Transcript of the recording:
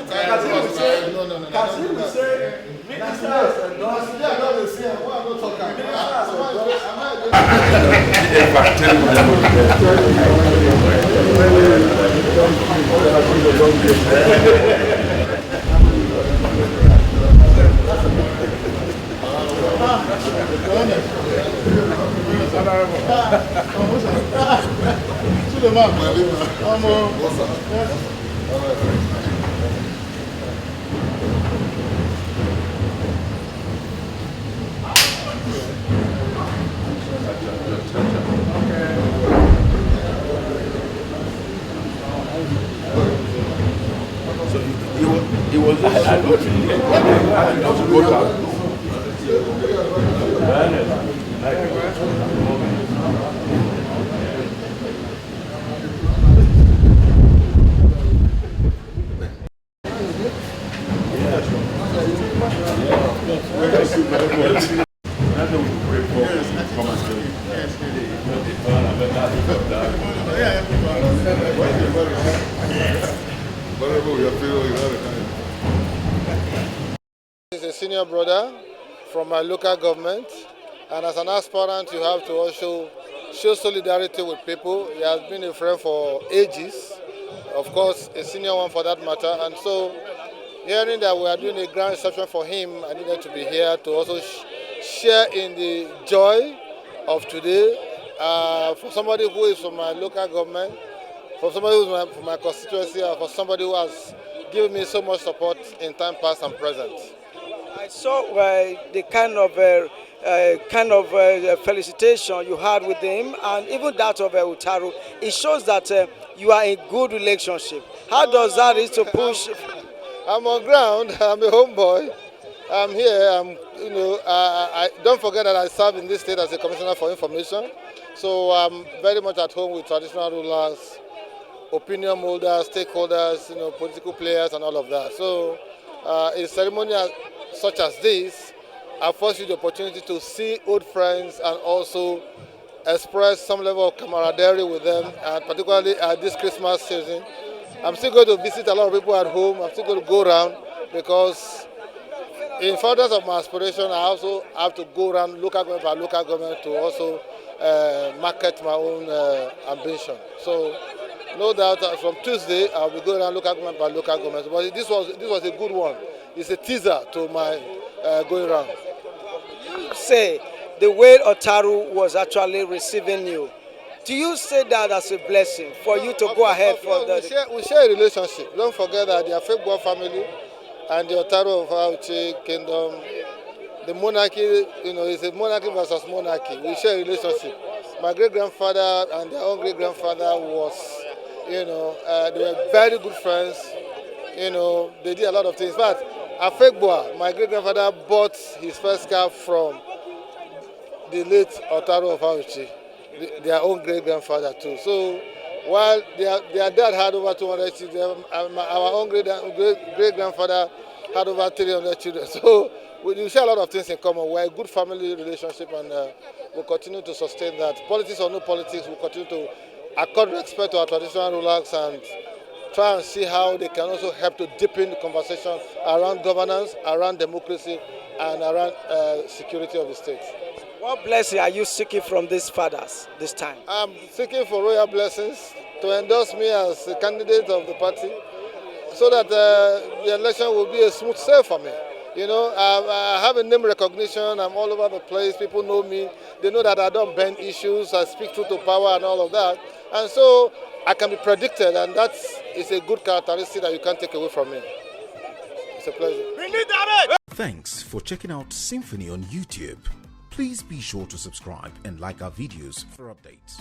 Kassim will say, ministers and not the same. Why am I talking? He was just I don't go down. He's a senior brother from my local government, and as an aspirant you have to also show solidarity with people. He has been a friend for ages, of course a senior one for that matter, and so hearing that we are doing a grand reception for him, I needed to be here to also share in the joy of today. For somebody who is from my local government, for somebody who is from my constituency, or for somebody who has given me so much support in time past and present. I saw the kind of felicitation you had with him, and even that of Otaru. It shows that you are in good relationship. How does that is to push? I'm on ground. I'm a homeboy. I'm here. I don't forget that I serve in this state as a commissioner for information. So I'm very much at home with traditional rulers, opinion holders, stakeholders, political players, and all of that. So a ceremony such as this affords you the opportunity to see old friends and also express some level of camaraderie with them, and particularly at this Christmas season. I'm still going to visit a lot of people at home. I'm still going to go around because in furtherance of my aspiration, I also have to go around local government by local government to also market my own ambition. So no doubt from Tuesday I'll be going around local government by local government. But this was a good one. It's a teaser to my going around. You say the way Otaru was actually receiving you. Do you say that as a blessing for you to go ahead for the... We share a relationship. Don't forget that the Afegbua family and the Otaru of Auchi kingdom, the monarchy, it's a monarchy versus monarchy. We share a relationship. My great-grandfather and their own great-grandfather was, they were very good friends. They did a lot of things. But Afegbua, my great-grandfather, bought his first car from the late Otaru of Auchi, their own great-grandfather too. So while their dad had over 200 children, our own great-grandfather had over 300 children. So we share a lot of things in common. We're a good family relationship, and we'll continue to sustain that. Politics or no politics, we'll continue to accord respect to our traditional rulers and try and see how they can also help to deepen the conversation around governance, around democracy, and around security of the state. What blessing are you seeking from these fathers this time? I'm seeking for royal blessings to endorse me as a candidate of the party so that the election will be a smooth sail for me. I have a name recognition. I'm all over the place. People know me. They know that I don't bend issues. I speak truth to power and all of that. And so I can be predicted, and that is a good characteristic that you can't take away from me. It's a pleasure. Thanks for checking out SYMFONI on YouTube. Please be sure to subscribe and like our videos for updates.